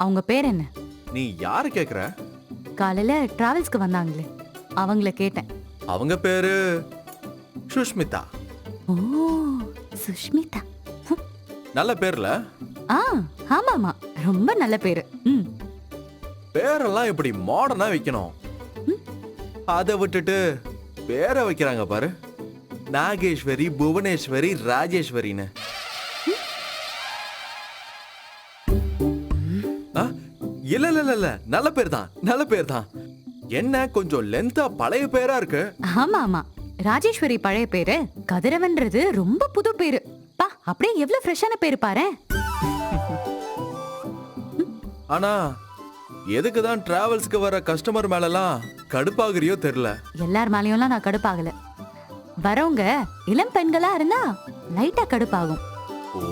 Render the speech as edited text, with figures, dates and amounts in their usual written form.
அவங்க பேர் என்ன? நீ யாரு கேக்குற? காலையில டிராவல்ஸ்க்கு வந்தாங்களே அவங்கள கேட்டேன். அவங்க பேரு சுஷ்மிதா. ஓ, சுஷ்மிதா. நல்ல பேர்ல. ஆ, ஆமாமா, ரொம்ப நல்ல பேரு. பேரெல்லாம் இப்படி மாடர்னா வைக்கணும். அதை விட்டுட்டு பேரை வைக்கிறாங்க பாரு, நாகேஸ்வரி, புவனேஸ்வரி, ராஜேஸ்வரின்னு. இல்ல இல்ல இல்ல இல்ல, நல்ல பேர் தான், நல்ல பேர் தான். என்ன கொஞ்சம் லென்த்தா பழைய பேரா இருக்கு. ஆமா ஆமா, ராஜேஸ்வரி பழைய பேரு, கதிரவன்றது ரொம்ப புது பேரு. பா, அப்படியே எவ்வளவு ஃப்ரெஷ்ஷான பேரு பாரு. ஆனா எதுக்கு தான் டிராவல்ஸ்க்கு வர கஸ்டமர் மேலலாம் கடுப்பாகிறியோ தெரியல. எல்லார் மேலயும்லாம் நான் கடுப்பாகல. வரவங்க இளம் பெண்களா இருந்தா லைட்டா கடுப்பாகும். ஓ